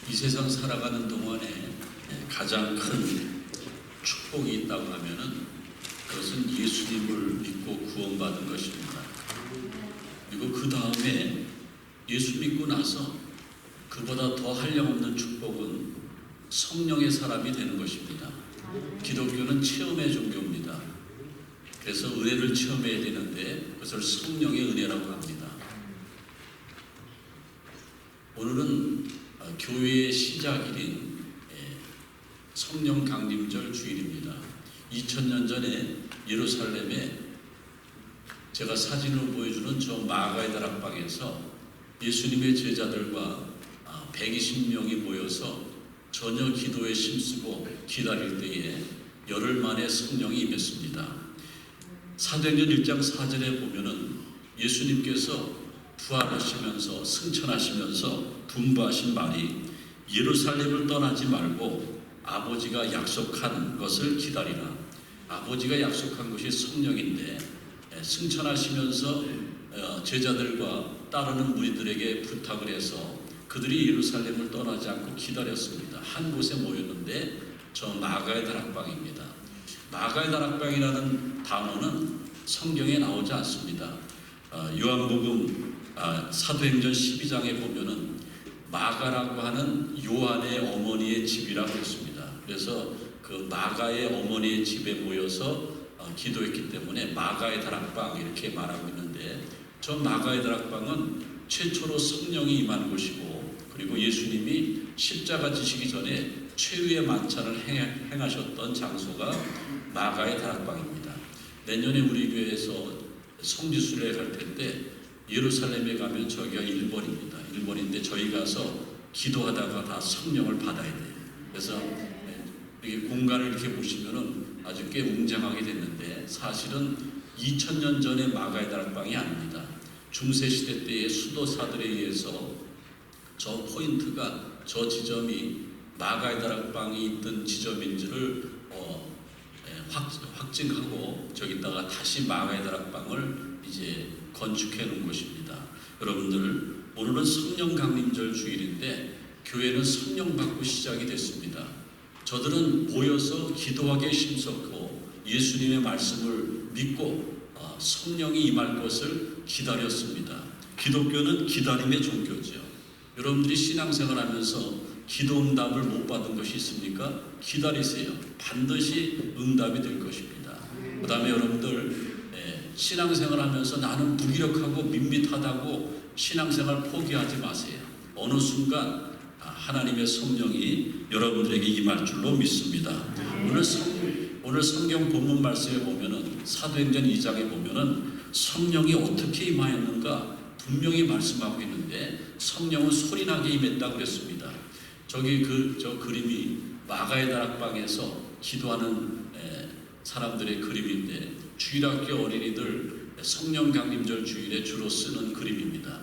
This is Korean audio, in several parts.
이 세상 살아가는 동안에 가장 큰 축복이 있다고 하면은 그것은 예수님을 믿고 구원받은 것입니다. 그리고 그 다음에 예수 믿고 나서 그보다 더 한량없는 축복은 성령의 사람이 되는 것입니다. 기독교는 체험의 종교입니다. 그래서 은혜를 체험해야 되는데 그것을 성령의 은혜라고 합니다. 오늘은 교회의 시작일인 성령 강림절 주일입니다. 2000년 전에 예루살렘에 제가 사진으로 보여주는 저 마가의 다락방에서 예수님의 제자들과 120명이 모여서 저녁 기도에 힘쓰고 기다릴 때에 열흘 만에 성령이 임했습니다. 사도행전 1장 4절에 보면은 예수님께서 부활하시면서 승천하시면서 분부하신 말이 예루살렘을 떠나지 말고 아버지가 약속한 것을 기다리라. 아버지가 약속한 것이 성령인데 승천하시면서 제자들과 따르는 무리들에게 부탁을 해서 그들이 예루살렘을 떠나지 않고 기다렸습니다. 한 곳에 모였는데 저 마가의 다락방입니다. 마가의 다락방이라는 단어는 성경에 나오지 않습니다. 요한복음 사도행전 12장에 보면은 마가라고 하는 요한의 어머니의 집이라고 했습니다. 그래서 그 마가의 어머니의 집에 모여서 기도했기 때문에 마가의 다락방 이렇게 말하고 있는데 저 마가의 다락방은 최초로 성령이 임한 곳이고 그리고 예수님이 십자가 지시기 전에 최후의 만찬을 행하셨던 장소가 마가의 다락방입니다. 내년에 우리 교회에서 성지순례 갈 텐데 예루살렘에 가면 저기가 일본입니다. 일본인데 저희 가서 기도하다가 다 성령을 받아야 돼요. 그래서 이렇게 공간을 이렇게 보시면은 아주 꽤 웅장하게 됐는데 사실은 2000년 전에 마가의 다락방이 아닙니다. 중세시대 때의 수도사들에 의해서 저 포인트가 저 지점이 마가의 다락방이 있던 지점인지를 확증하고 저기다가 다시 마가의 다락방을 이제 건축해 놓은 것입니다. 여러분들 오늘은 성령 강림절 주일인데 교회는 성령 받고 시작이 됐습니다. 저들은 모여서 기도하기에 힘썼고 예수님의 말씀을 믿고 성령이 임할 것을 기다렸습니다. 기독교는 기다림의 종교죠. 여러분들이 신앙생활하면서 기도 응답을 못 받은 것이 있습니까? 기다리세요. 반드시 응답이 될 것입니다. 그 다음에 여러분들 신앙생활하면서 나는 무기력하고 밋밋하다고 신앙생활 포기하지 마세요. 어느 순간 하나님의 성령이 여러분들에게 임할 줄로 믿습니다. 오늘 성경 본문 말씀에 보면은 사도행전 2장에 보면은 성령이 어떻게 임하였는가 분명히 말씀하고 있는데 성령은 소리나게 임했다고 그랬습니다. 저기 저 그림이 마가의 다락방에서 기도하는 사람들의 그림인데 주일학교 어린이들 성령 강림절 주일에 주로 쓰는 그림입니다.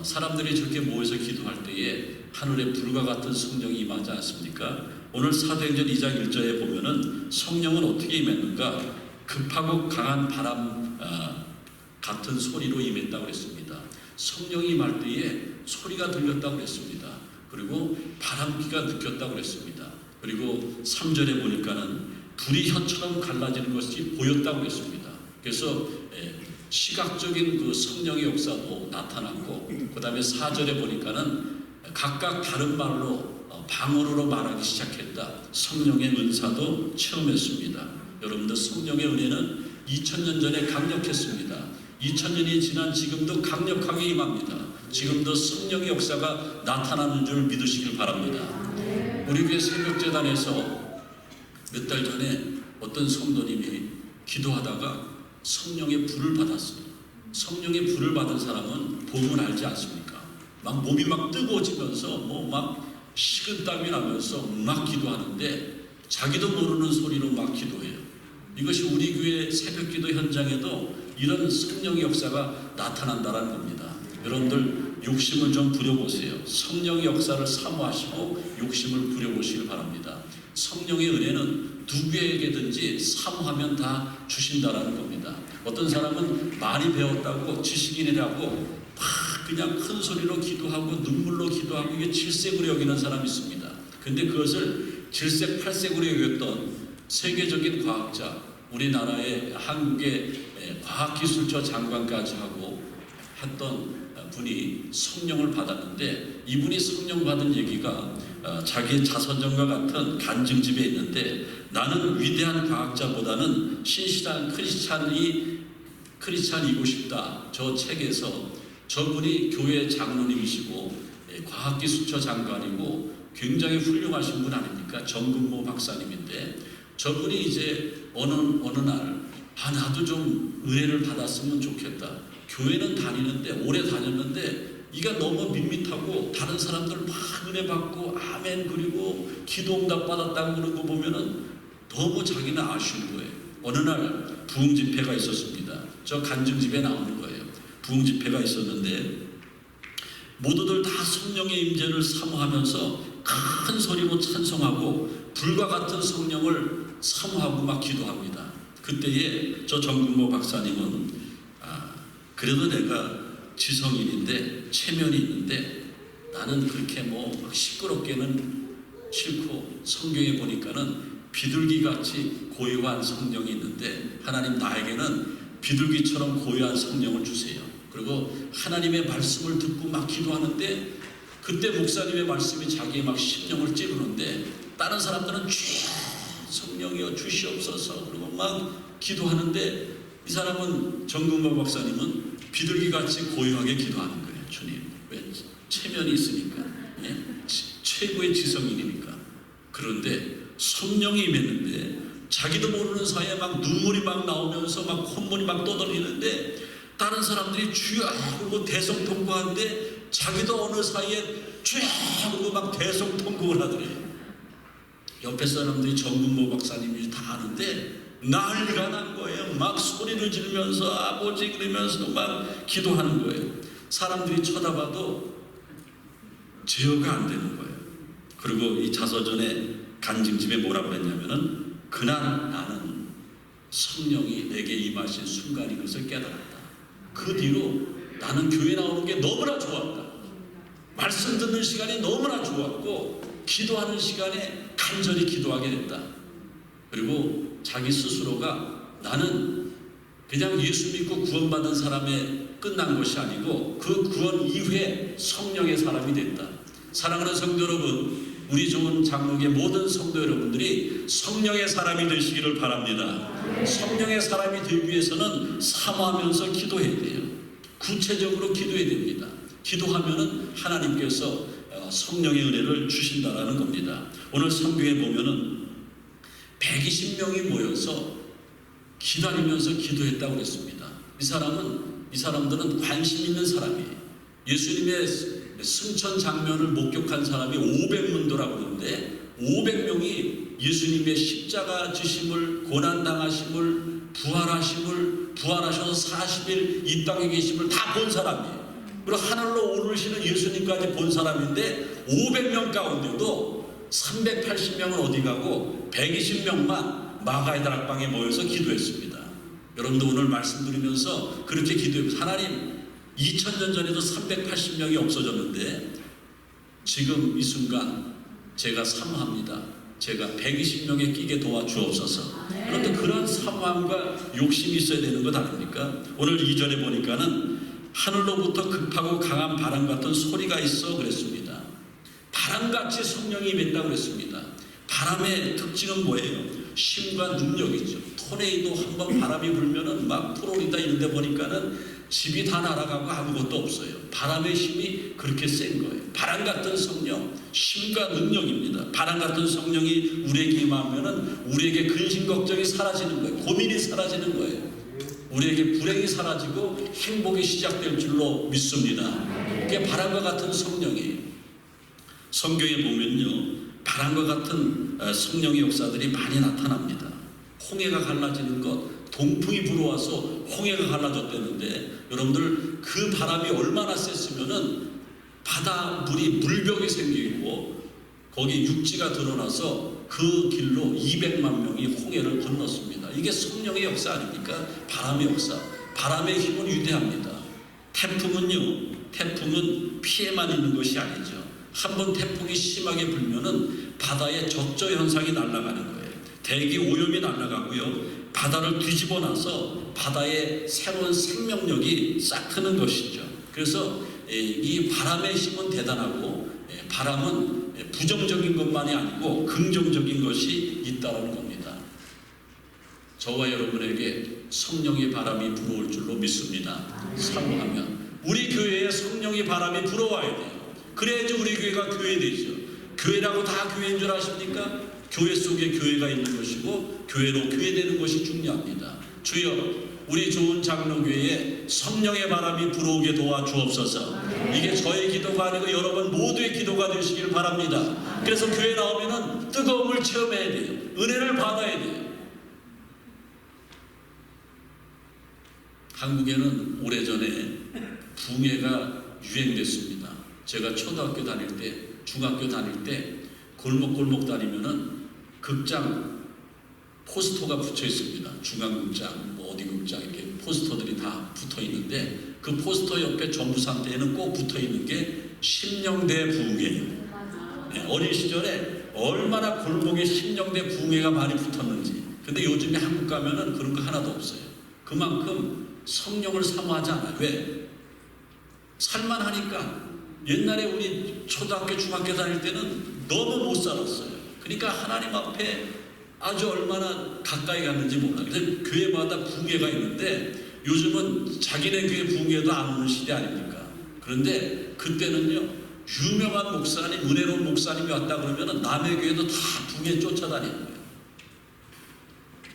사람들이 저렇게 모여서 기도할 때에 하늘에 불과 같은 성령이 임하지 않습니까? 오늘 사도행전 2장 1절에 보면은 성령은 어떻게 임했는가? 급하고 강한 바람 같은 소리로 임했다고 했습니다. 성령이 임할 때에 소리가 들렸다고 했습니다. 그리고 바람기가 느꼈다고 했습니다. 그리고 3절에 보니까는 불이 혀처럼 갈라지는 것이 보였다고 했습니다. 그래서 시각적인 그 성령의 역사도 나타났고 그 다음에 4절에 보니까는 각각 다른 말로 방언으로 말하기 시작했다. 성령의 은사도 체험했습니다. 여러분들 성령의 은혜는 2000년 전에 강력했습니다. 2000년이 지난 지금도 강력하게 임합니다. 지금도 성령의 역사가 나타나는 줄 믿으시길 바랍니다. 우리 교회 새벽재단에서 몇 달 전에 어떤 성도님이 기도하다가 성령의 불을 받았습니다. 성령의 불을 받은 사람은 복음을 알지 않습니까? 막 몸이 막 뜨거워지면서 막 식은땀이 나면서 막 기도하는데 자기도 모르는 소리로 막 기도해요. 이것이 우리 교회 새벽기도 현장에도 이런 성령의 역사가 나타난다는 겁니다. 여러분들 욕심을 좀 부려보세요. 성령의 역사를 사모하시고 욕심을 부려보시길 바랍니다. 성령의 은혜는 누구에게든지 사모하면 다 주신다라는 겁니다. 어떤 사람은 많이 배웠다고 지식인이라고 막 그냥 큰 소리로 기도하고 눈물로 기도하고 이게 질색으로 여기는 사람이 있습니다. 근데 그것을 질색팔색으로 여겼던 세계적인 과학자, 우리나라의 한국의 과학기술처 장관까지 하고 했던 분이 성령을 받았는데, 이분이 성령 받은 얘기가 자기 자서전과 같은 간증집에 있는데, 나는 위대한 과학자보다는 신실한 크리스찬이고 싶다. 저 책에서 저분이 교회 장로님이시고 과학기술처 장관이고 굉장히 훌륭하신 분 아닙니까? 정근모 박사님인데, 저분이 이제 어느 날 나도 좀 은혜를 받았으면 좋겠다. 교회는 다니는데, 오래 다녔는데 이가 너무 밋밋하고 다른 사람들 막 은혜 받고 아멘 그리고 기도응답 받았다고 그러는 거 보면은 너무 자기는 아쉬운 거예요. 어느 날 부흥 집회가 있었습니다. 저 간증집에 나오는 거예요. 부흥 집회가 있었는데 모두들 다 성령의 임재를 사모하면서 큰 소리로 찬송하고 불과 같은 성령을 사모하고 막 기도합니다. 그때에 저 정근모 박사님은 그래도 내가 지성인인데 체면이 있는데 나는 그렇게 뭐 시끄럽게는 싫고, 성경에 보니까는 비둘기같이 고요한 성령이 있는데 하나님 나에게는 비둘기처럼 고요한 성령을 주세요. 그리고 하나님의 말씀을 듣고 막 기도하는데 그때 목사님의 말씀이 자기의 막 심령을 찌르는데 다른 사람들은 주여 성령이여 주시옵소서 그리고 막 기도하는데 이 사람은 정근모 박사님은 비둘기같이 고요하게 기도하는 거예요. 주님, 왜? 체면이 있으니까, 최고의 지성인이니까. 그런데 성령이 임했는데 자기도 모르는 사이에 막 눈물이 막 나오면서 막 콧물이 막 떠돌리는데 다른 사람들이 주여 하고 대성통곡하는데 자기도 어느 사이에 주여 하고 막 대성통곡을 하더래요. 옆에 사람들이 정근모 박사님이 다 아는데 난리가 난 거예요. 막 소리를 지르면서 아버지 그러면서 막 기도하는 거예요. 사람들이 쳐다봐도 제어가 안 되는 거예요. 그리고 이 자서전에 간증집에 뭐라고 그랬냐면은 그날 나는 성령이 내게 임하신 순간인 것을 깨달았다. 그 뒤로 나는 교회 나오는 게 너무나 좋았다. 말씀 듣는 시간이 너무나 좋았고 기도하는 시간에 간절히 기도하게 됐다. 그리고 자기 스스로가 나는 그냥 예수 믿고 구원받은 사람에 끝난 것이 아니고 그 구원 이후에 성령의 사람이 됐다. 사랑하는 성도 여러분, 우리 좋은 장로계 모든 성도 여러분들이 성령의 사람이 되시기를 바랍니다. 성령의 사람이 되기 위해서는 사모하면서 기도해야 돼요. 구체적으로 기도해야 됩니다. 기도하면은 하나님께서 성령의 은혜를 주신다라는 겁니다. 오늘 성경에 보면은 120명이 모여서 기다리면서 기도했다고 그랬습니다. 이 사람들은 관심 있는 사람이에요. 예수님의 승천 장면을 목격한 사람이 500문도라고 그러는데 500명이 예수님의 십자가 지심을, 고난당하심을, 부활하셔서 40일 이 땅에 계심을 다 본 사람이에요. 그리고 하늘로 오르시는 예수님까지 본 사람인데 500명 가운데도 380명은 어디 가고 120명만 마가의 다락방에 모여서 기도했습니다. 여러분도 오늘 말씀드리면서 그렇게 기도해보세요. 하나님, 2000년 전에도 380명이 없어졌는데 지금 이 순간 제가 사모합니다. 제가 120명에 끼게 도와주옵소서. 그런데 그런 사모함과 욕심이 있어야 되는 것 아닙니까? 오늘 2절에 보니까는 하늘로부터 급하고 강한 바람 같은 소리가 있어 그랬습니다. 바람같이 성령이 임했다고 그랬습니다. 바람의 특징은 뭐예요? 힘과 능력이죠. 토네이도 한번 바람이 불면은 막 플로리다 이런 데 보니까는 집이 다 날아가고 아무것도 없어요. 바람의 힘이 그렇게 센 거예요. 바람 같은 성령, 힘과 능력입니다. 바람 같은 성령이 우리에게 임하면은 우리에게 근심 걱정이 사라지는 거예요. 고민이 사라지는 거예요. 우리에게 불행이 사라지고 행복이 시작될 줄로 믿습니다. 그게 바람과 같은 성령이에요. 성경에 보면요, 바람과 같은 성령의 역사들이 많이 나타납니다. 홍해가 갈라지는 것, 동풍이 불어와서 홍해가 갈라졌다는데 여러분들 그 바람이 얼마나 셌으면은 바다 물이 물벽이 생기고 거기 육지가 드러나서 그 길로 200만 명이 홍해를 건넜습니다. 이게 성령의 역사 아닙니까? 바람의 역사. 바람의 힘은 위대합니다. 태풍은요, 태풍은 피해만 있는 것이 아니죠. 한번 태풍이 심하게 불면은 바다에 적조 현상이 날아가는 거예요. 대기 오염이 날아가고요. 바다를 뒤집어 놔서 바다에 새로운 생명력이 싹 트는 것이죠. 그래서 이 바람의 힘은 대단하고 바람은 부정적인 것만이 아니고 긍정적인 것이 있다는 겁니다. 저와 여러분에게 성령의 바람이 불어올 줄로 믿습니다. 사모하면 우리 교회에 성령의 바람이 불어와야 돼요. 그래야지 우리 교회가 교회 되죠. 교회라고 다 교회인 줄 아십니까? 교회 속에 교회가 있는 것이고 교회로 교회되는 것이 중요합니다. 주여, 우리 좋은 장로교회에 성령의 바람이 불어오게 도와주옵소서. 이게 저의 기도가 아니고 여러분 모두의 기도가 되시길 바랍니다. 그래서 교회 나오면은 뜨거움을 체험해야 돼요. 은혜를 받아야 돼요. 한국에는 오래전에 붕해가 유행됐습니다. 제가 초등학교 다닐 때, 중학교 다닐 때 골목골목 다니면은 극장 포스터가 붙여 있습니다. 중앙극장, 뭐 어디 극장 이렇게 포스터들이 다 붙어 있는데 그 포스터 옆에 전부상대에는 꼭 붙어 있는 게 심령대 부흥회예요. 네, 어린 시절에 얼마나 골목에 심령대 부흥회가 많이 붙었는지. 근데 요즘에 한국 가면은 그런 거 하나도 없어요. 그만큼 성령을 사모하지 않아요. 왜? 살만하니까. 옛날에 우리 초등학교, 중학교 다닐 때는 너무 못 살았어요. 그러니까 하나님 앞에 아주 얼마나 가까이 갔는지 몰라. 그래서 교회마다 부흥회가 있는데 요즘은 자기네 교회 부흥회도 안 오는 시대 아닙니까? 그런데 그때는요, 유명한 목사님, 은혜로운 목사님이 왔다 그러면은 남의 교회도 다 부흥회 쫓아다니는 거예요.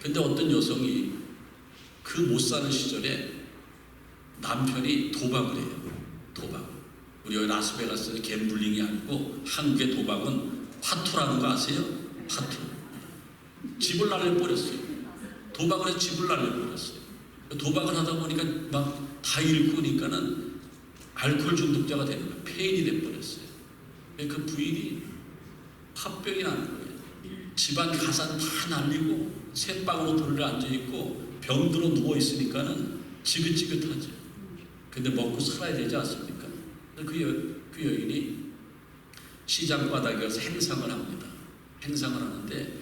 근데 어떤 여성이 그 못 사는 시절에 남편이 도박을 해요. 도박. 우리 여기 라스베가스는 갬블링이 아니고 한국의 도박은 화투라는 거 아세요? 화투. 집을 날려버렸어요. 도박을 해서 집을 날려버렸어요. 도박을 하다 보니까 막 다 잃고 니까는 알코올 중독자가 되는 거예요. 폐인이 돼버렸어요. 그 부인이 화병이 나는 거예요. 집안 가산 다 날리고 쇠방으로 돌려 앉아있고 병들어 누워있으니까는 지긋지긋하죠. 근데 먹고 살아야 되지 않습니까? 그 여인이 시장 바닥에 가서 행상을 합니다. 행상을 하는데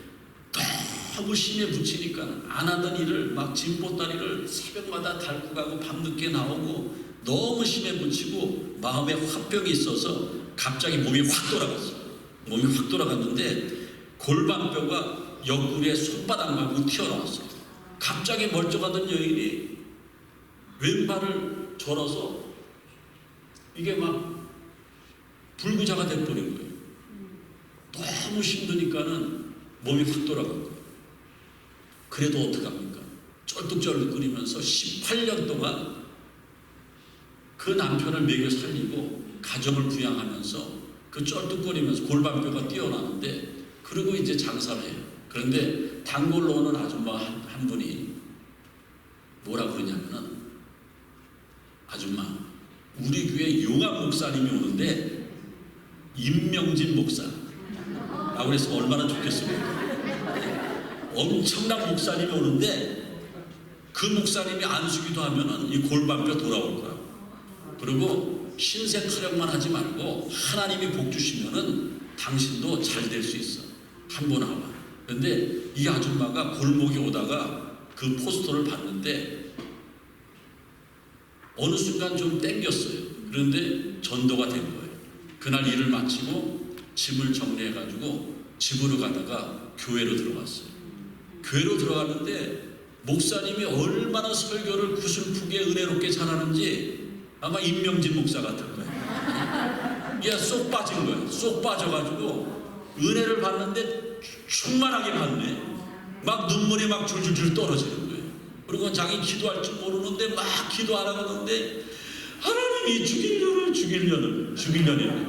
너무 심에 붙이니까 안 하던 일을 막 진보다리를 새벽마다 닳고 가고 밤늦게 나오고 너무 심에 붙이고 마음에 화병이 있어서 갑자기 몸이 확 돌아갔어요. 몸이 확 돌아갔는데 골반뼈가 옆구리에 손바닥 말고 튀어나왔어요. 갑자기 멀쩡하던 여인이 왼발을 절어서 이게 막 불구자가 돼버린 거예요. 너무 힘드니까는 몸이 확 돌아간 거예요. 그래도 어떡합니까? 쩔뚝쩔뚝거리면서 18년 동안 그 남편을 먹여 살리고 가정을 부양하면서 그 쩔뚝거리면서 골반뼈가 뛰어나는데 그리고 이제 장사를 해요. 그런데 단골로 오는 아줌마 한 분이 뭐라 그러냐면은 아줌마, 우리 교회 용암 목사님이 오는데 임명진 목사 라고 해서 얼마나 좋겠습니까? 엄청난 목사님이 오는데 그 목사님이 안수기도 하면은 이 골반뼈 돌아올 거야. 그리고 신세 타령만 하지 말고 하나님이 복 주시면은 당신도 잘 될 수 있어. 한번 와봐. 그런데 이 아줌마가 골목에 오다가 그 포스터를 봤는데 어느 순간 좀 땡겼어요. 그런데 전도가 된 거예요. 그날 일을 마치고 짐을 정리해가지고 집으로 가다가 교회로 들어갔어요. 교회로 들어갔는데 목사님이 얼마나 설교를 구슬프게 은혜롭게 잘하는지 아마 임명진 목사 같은 거예요. 얘 쏙 빠진 거예요. 쏙 빠져가지고 은혜를 받는데 충만하게 받네. 막 눈물이 막 줄줄줄 떨어지는 거예요. 그리고 자기 기도할 줄 모르는데 막 기도하라고 하는데 하나님이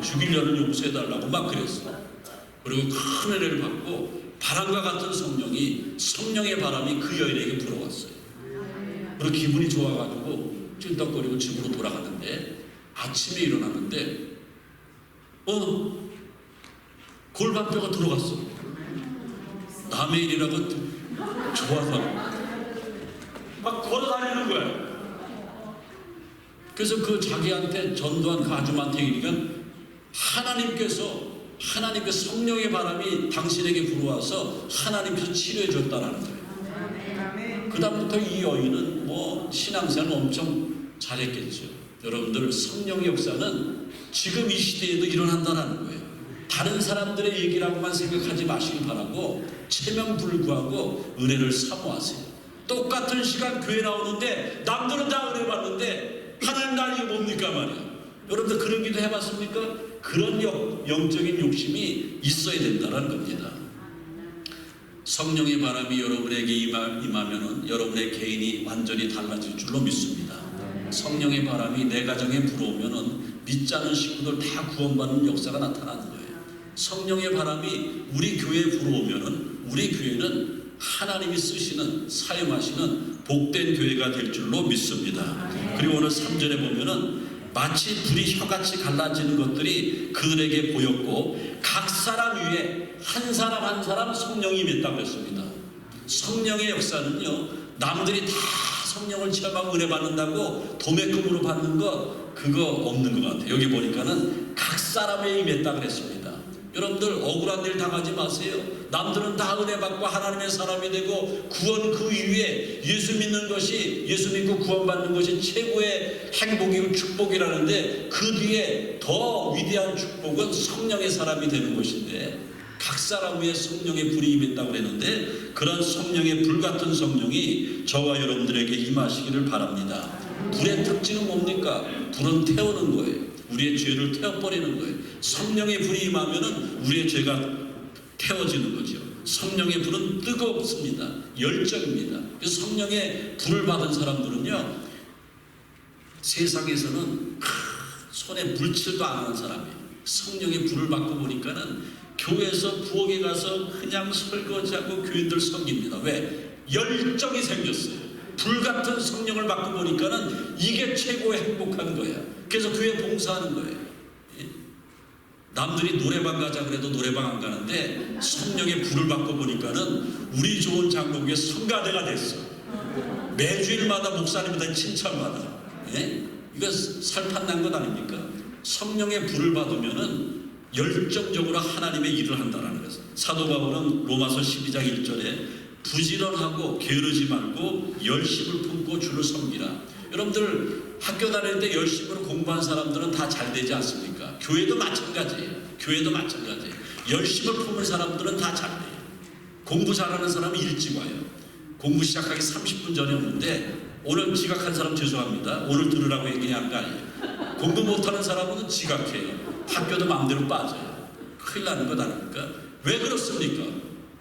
죽일년을 용서해달라고 막 그랬어요. 그리고 큰 은혜를 받고 바람과 같은 성령의 바람이 그 여인에게 불어왔어요. 그리고 기분이 좋아가지고 찔떡거리고 집으로 돌아갔는데 아침에 일어났는데 골반뼈가 들어갔어. 남의 일이라고 좋아서 막 걸어다니는 거야. 그래서 그 자기한테 전도한 그 아줌마한테 이르니까 하나님께서 성령의 바람이 당신에게 불어와서 하나님께서 치료해 줬다라는 거예요. 그 다음부터 이 여인은 뭐 신앙생활 엄청 잘했겠죠. 여러분들, 성령의 역사는 지금 이 시대에도 일어난다는 거예요. 다른 사람들의 얘기라고만 생각하지 마시기 바라고 체면불구하고 은혜를 사모하세요. 똑같은 시간 교회 나오는데 남들은 다 은혜 받는데 하나님 나 이거 뭡니까 말이야. 여러분들 그런 기도 해봤습니까? 그런 영적인 욕심이 있어야 된다는 겁니다. 성령의 바람이 여러분에게 임하면은 여러분의 개인이 완전히 달라질 줄로 믿습니다. 성령의 바람이 내 가정에 불어오면은 믿지 않은 식구들 다 구원받는 역사가 나타나는 거예요. 성령의 바람이 우리 교회에 불어오면은 우리 교회는 하나님이 쓰시는, 사용하시는 복된 교회가 될 줄로 믿습니다. 그리고 오늘 3절에 보면은 마치 불이 혀같이 갈라지는 것들이 그들에게 보였고 각 사람 위에 한 사람 한 사람 성령이 임했다고 했습니다. 성령의 역사는요, 남들이 다 성령을 체험하고 은혜 받는다고 도매금으로 받는 것 그거 없는 것 같아요. 여기 보니까는 각 사람에 임했다고 그랬습니다. 여러분들 억울한 일 당하지 마세요. 남들은 다 은혜 받고 하나님의 사람이 되고 구원 그 이후에 예수 믿는 것이, 예수 믿고 구원받는 것이 최고의 행복이고 축복이라는데 그 뒤에 더 위대한 축복은 성령의 사람이 되는 것인데 각 사람 위에 성령의 불이 임했다고 했는데 그런 성령의 불같은 성령이 저와 여러분들에게 임하시기를 바랍니다. 불의 특징은 뭡니까? 불은 태우는 거예요. 우리의 죄를 태워버리는 거예요. 성령의 불이 임하면은 우리의 죄가 태워지는 거죠. 성령의 불은 뜨겁습니다. 열정입니다. 그래서 성령의 불을 받은 사람들은요, 세상에서는 손에 물칠도 안 하는 사람이에요. 성령의 불을 받고 보니까는 교회에서 부엌에 가서 그냥 설거지하고 교인들 섬깁니다. 왜? 열정이 생겼어요. 불같은 성령을 받고 보니까는 이게 최고의 행복한 거야. 그래서 교회 봉사하는 거예요. 남들이 노래방 가자 그래도 노래방 안 가는데 성령의 불을 받고 보니까는 우리 좋은 장로교회 성가대가 됐어. 매주일마다 목사님한테 칭찬받아. 이거 살판 난 것 아닙니까? 성령의 불을 받으면은 열정적으로 하나님의 일을 한다는 것을. 사도 바울은 로마서 12장 1절에 부지런하고 게으르지 말고 열심을 품고 주를 섬기라. 여러분들 학교 다닐 때 열심으로 공부한 사람들은 다 잘 되지 않습니까? 교회도 마찬가지예요. 교회도 마찬가지예요. 열심을 품은 사람들은 다 잘 돼요. 공부 잘하는 사람은 일찍 와요. 공부 시작하기 30분 전에 오는데 오늘 지각한 사람 죄송합니다. 오늘 들으라고 얘기한 거 아니에요. 공부 못하는 사람은 지각해요. 학교도 마음대로 빠져요. 큰일 나는 것 아닙니까? 왜 그렇습니까?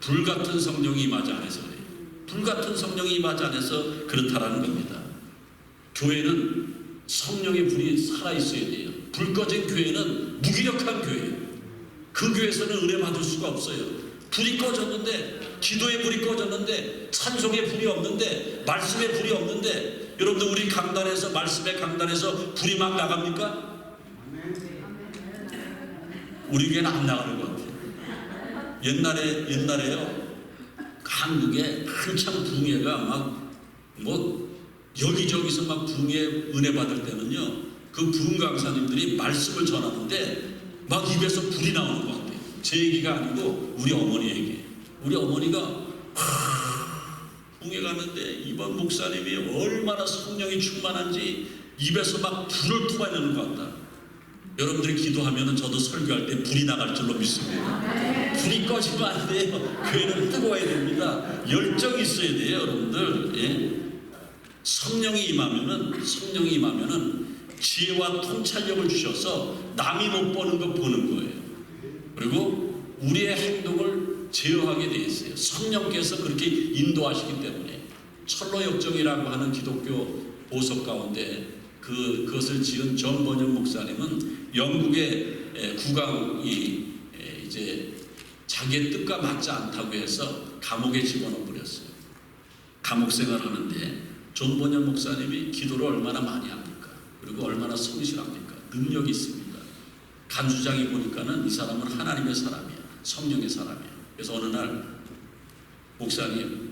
불같은 성령이 임하지 않아서 그래요. 불같은 성령이 임하지 않아서 그렇다라는 겁니다. 교회는 성령의 불이 살아있어야 돼요. 불 꺼진 교회는 무기력한 교회예요. 그 교회에서는 은혜 받을 수가 없어요. 불이 꺼졌는데, 기도의 불이 꺼졌는데, 찬송의 불이 없는데, 말씀의 불이 없는데, 여러분들 우리 강단에서, 말씀의 강단에서 불이 막 나갑니까? 우리 교회는 안 나가는 것 같아요. 옛날에요, 한국에 한참 붕해가 막 여기저기서 막 붕해 은혜 받을 때는요, 그 부흥 강사님들이 말씀을 전하는데 막 입에서 불이 나오는 것 같아요. 제 얘기가 아니고 우리 어머니 얘기. 우리 어머니가 붕해 가는데 이번 목사님이 얼마나 성령이 충만한지 입에서 막 불을 토해내는 것 같다. 여러분들이 기도하면 저도 설교할 때 불이 나갈 줄로 믿습니다. 불이 꺼지면 안 돼요. 교회는 뜨거워야 됩니다. 열정이 있어야 돼요, 여러분들. 성령이 임하면은 지혜와 통찰력을 주셔서 남이 못 보는 거 보는 거예요. 그리고 우리의 행동을 제어하게 돼 있어요. 성령께서 그렇게 인도하시기 때문에. 철로역정이라고 하는 기독교 보석 가운데 그것을 지은 전 번영 목사님은 영국의 국왕이 이제 자기의 뜻과 맞지 않다고 해서 감옥에 집어넣어 버렸어요. 감옥 생활하는데 존 번영 목사님이 기도를 얼마나 많이 합니까? 그리고 얼마나 성실합니까? 능력이 있습니다. 간수장이 보니까는 이 사람은 하나님의 사람이야. 성령의 사람이야. 그래서 어느 날 목사님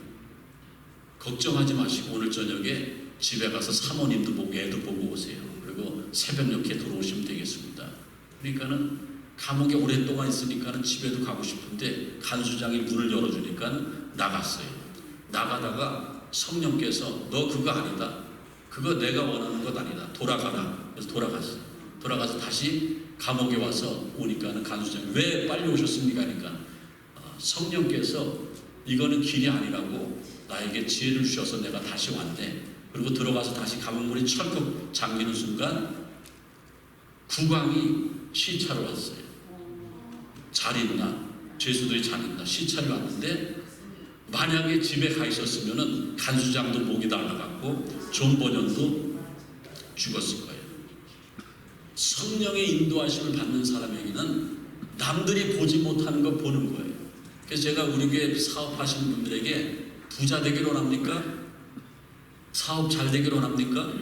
걱정하지 마시고 오늘 저녁에 집에 가서 사모님도 보고 애도 보고 오세요. 그리고 새벽녘에 들어오시면 되겠습니다. 그러니까는 감옥에 오랫동안 있으니까는 집에도 가고 싶은데 간수장이 문을 열어주니까 나갔어요. 나가다가 성령께서 너 그거 아니다. 그거 내가 원하는 것 아니다. 돌아가라. 그래서 돌아갔어요. 돌아가서 다시 감옥에 와서 오니까는 간수장이 왜 빨리 오셨습니까? 하니까 성령께서 이거는 길이 아니라고 나에게 지혜를 주셔서 내가 다시 왔네. 그리고 들어가서 다시 감옥문이 철컥 잠기는 순간 국왕이 시차로 왔어요. 잘 있나? 죄수들이 잘 있나? 시차로 왔는데 만약에 집에 가 있었으면은 간수장도 목이 날아갔고 존 버년도 죽었을 거예요. 성령의 인도하심을 받는 사람에게는 남들이 보지 못하는 거 보는 거예요. 그래서 제가 우리 교회 사업하시는 분들에게 부자 되기를 원합니까? 사업 잘 되기를 원합니까?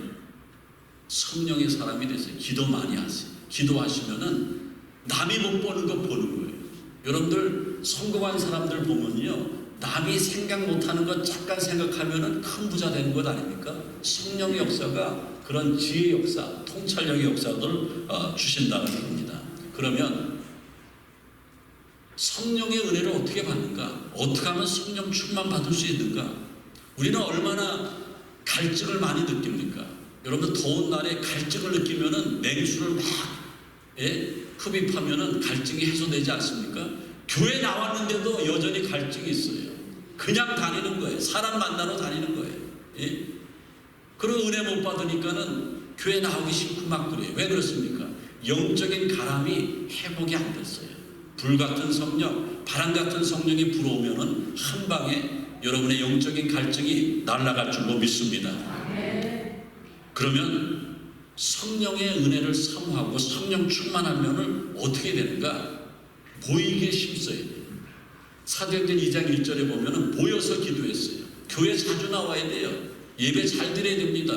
성령의 사람이 되세요. 기도 많이 하세요. 기도하시면은 남이 못 보는 거 보는 거예요. 여러분들 성공한 사람들 보면요, 남이 생각 못하는 것 잠깐 생각하면은 큰 부자 되는 것 아닙니까? 성령의 역사가 그런 지혜의 역사, 통찰력의 역사를 주신다는 겁니다. 그러면 성령의 은혜를 어떻게 받는가? 어떻게 하면 성령 충만 받을 수 있는가? 우리는 얼마나 갈증을 많이 느낍니까? 여러분 더운 날에 갈증을 느끼면은 냉수를 막 흡입하면은 갈증이 해소되지 않습니까? 교회 나왔는데도 여전히 갈증이 있어요. 그냥 다니는 거예요. 사람 만나러 다니는 거예요. 예? 그리고 은혜 못 받으니까는 교회 나오기 싫고 막 그래요. 왜 그렇습니까? 영적인 가람이 회복이 안 됐어요. 불같은 성령, 바람 같은 성령이 불어오면은 한 방에 여러분의 영적인 갈증이 날아갈 줄로 믿습니다. 그러면 성령의 은혜를 사모하고 성령 충만하면은 어떻게 되는가? 모이기에 힘써야 돼요. 사도행전 2장 1절에 보면은 모여서 기도했어요. 교회 자주 나와야 돼요. 예배 잘 드려야 됩니다.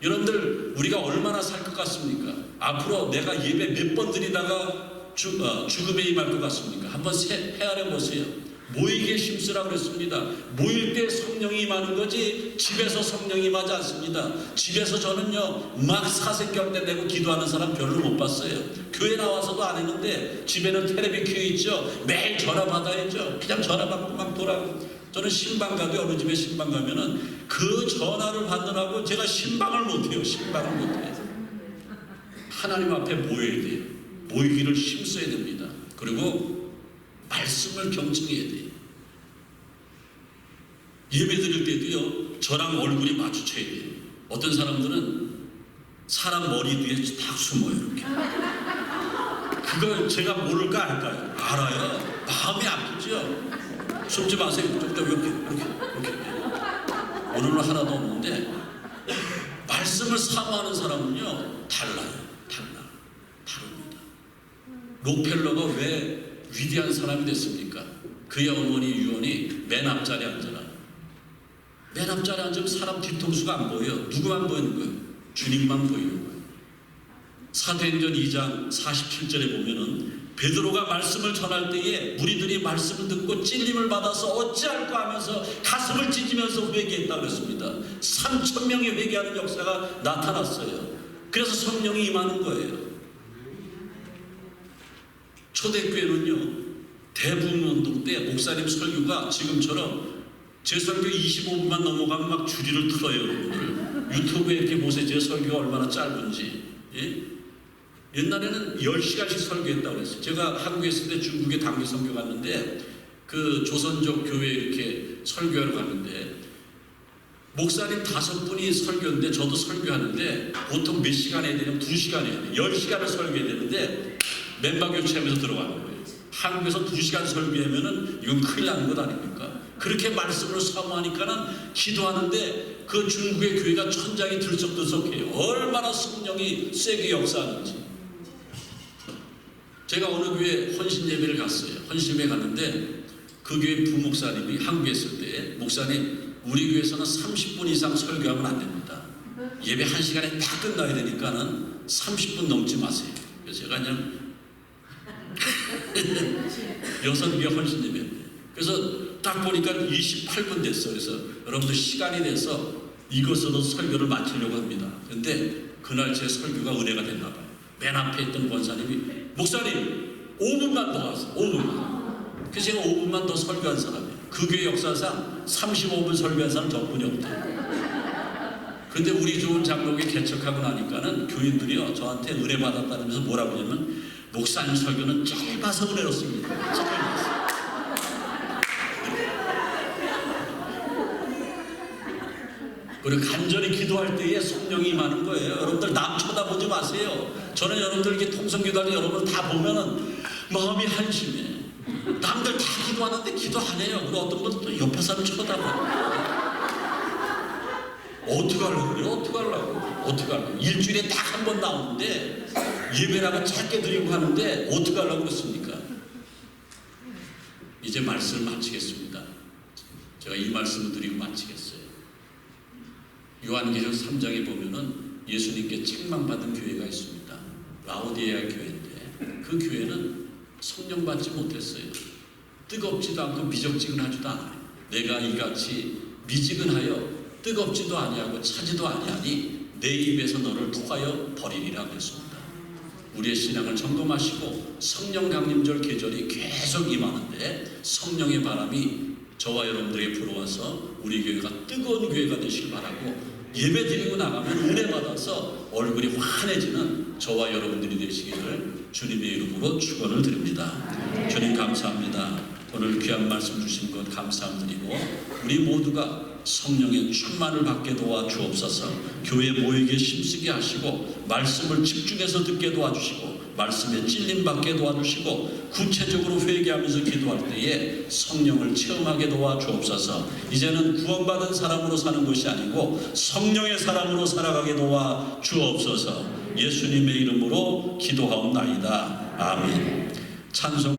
여러분들 우리가 얼마나 살 것 같습니까? 앞으로 내가 예배 몇 번 드리다가 죽음에 임할 것 같습니까? 한번 헤아려 보세요. 모이기에 힘쓰라고 그랬습니다. 모일 때 성령이 임하는 거지 집에서 성령이 임하지 않습니다. 집에서 저는요 막 사색경대 내고 기도하는 사람 별로 못 봤어요. 교회 나와서도 안 했는데 집에는 텔레비 켜 있죠. 매일 전화 받아야죠. 그냥 전화 받고 막 돌아가고. 저는 신방 가도 어느 집에 신방 가면은 그 전화를 받느라고 제가 신방을 못해요. 신방을 못해요. 하나님 앞에 모여야 돼요. 모이기를 힘써야 됩니다. 그리고 말씀을 경청해야 돼요. 예배 드릴 때도요 저랑 얼굴이 마주쳐야 돼요. 어떤 사람들은 사람 머리 뒤에 딱 숨어요. 이렇게. 그걸 제가 모를까 알까요? 알아요. 마음이 아프죠. 숨지 마세요. 이렇게. 오늘은 하나도 없는데 말씀을 사모하는 사람은요 다릅니다. 록펠러가 왜 위대한 사람이 됐습니까? 그의 어머니 유언이 맨 앞자리에 앉아라. 맨 앞자리에 앉으면 사람 뒤통수가 안 보여요. 누구만 보이는 거예요? 주님만 보이는 거예요. 사도행전 2장 47절에 보면은 베드로가 말씀을 전할 때에 무리들이 말씀을 듣고 찔림을 받아서 어찌할까 하면서 가슴을 찢으면서 회개했다고 했습니다. 3,000명이 회개하는 역사가 나타났어요. 그래서 성령이 임하는 거예요. 초대교회는요 대부분 운동 때 목사님 설교가 지금처럼 제 설교 25분만 넘어가면 막 주리를 틀어요. 여러분들 유튜브에 이렇게 보세요. 제 설교가 얼마나 짧은지. 예? 옛날에는 10시간씩 설교했다고 그랬어요. 제가 한국에 있을 때 중국에 단기 선교 갔는데 그 조선족 교회에 이렇게 설교하러 갔는데 목사님 5분이 설교인데 저도 설교하는데 보통 몇 시간 해야 되냐면 2시간 해야 돼요. 10시간을 설교해야 되는데 멤버 교체하면서 들어가는 거예요. 한국에서 2시간 설교하면은 이건 큰일 나는 것 아닙니까? 그렇게 말씀을 사모하니까는 기도하는데 그 중국의 교회가 천장이 들썩들썩해요. 얼마나 성령이 세게 역사하는지. 제가 어느 교회 헌신 예배를 갔어요. 헌신 예배 갔는데 그 교회 부목사님이 한국에 있을 때 목사님 우리 교회에서는 30분 이상 설교하면 안 됩니다. 예배 1시간에 다 끝나야 되니까는 30분 넘지 마세요. 그래서 제가 그냥 6개 헌신 예배인데 그래서 딱 보니까 28분 됐어. 그래서 여러분들 시간이 돼서 이것으로 설교를 마치려고 합니다. 그런데 그날 제 설교가 은혜가 됐나 봐요. 맨 앞에 있던 권사님이 목사님 5분만 더 하세요. 5분만. 그래서 제가 5분만 더 설교한 사람이에요. 그 교회 역사상 35분 설교한 사람 저뿐이 없대요. 근데 우리 좋은 장로교 개척하고 나니까는 교인들이요 저한테 은혜 받았다면서 뭐라고 하냐면 목사님 설교는 짧아서 은혜롭습니다. 짧아서. 그리고 간절히 기도할 때에 성령이 임하는 거예요. 여러분들 남 쳐다보지 마세요. 저는 여러분들 이렇게 통성기도할 때 여러분 다 보면은 마음이 한심해. 남들 다 기도하는데 기도 안 해요. 그리고 어떤 분은 또 옆에 사람 쳐다봐요. 어떡하려고 그래요? 어떡하려고. 일주일에 딱 한 번 나오는데 예배라고 짧게 드리고 하는데 어떡하려고 그랬습니까? 이제 말씀을 마치겠습니다. 제가 이 말씀을 드리고 마치겠어요. 요한계시록 3장에 보면은 예수님께 책망받은 교회가 있습니다. 라오디게아 교회인데 그 교회는 성령 받지 못했어요. 뜨겁지도 않고 미적지근하지도 않아요. 내가 이같이 미지근하여 뜨겁지도 아니하고 차지도 아니하니 내 입에서 너를 토하여 버리리라 그랬습니다. 우리의 신앙을 점검하시고 성령 강림절 계절이 계속 임하는데 성령의 바람이 저와 여러분들에게 불어와서 우리 교회가 뜨거운 교회가 되시길 바라고 예배 드리고 나가면 은혜 받아서 얼굴이 환해지는 저와 여러분들이 되시기를 주님의 이름으로 축원을 드립니다. 주님 감사합니다. 오늘 귀한 말씀 주신 것 감사드리고 우리 모두가 성령의 충만을 받게 도와주옵소서. 교회 모이게 힘쓰게 하시고 말씀을 집중해서 듣게 도와주시고 말씀에 찔림 받게 도와주시고 구체적으로 회개하면서 기도할 때에 성령을 체험하게 도와주옵소서. 이제는 구원받은 사람으로 사는 것이 아니고 성령의 사람으로 살아가게 도와주옵소서. 예수님의 이름으로 기도하옵나이다. 아멘. 찬송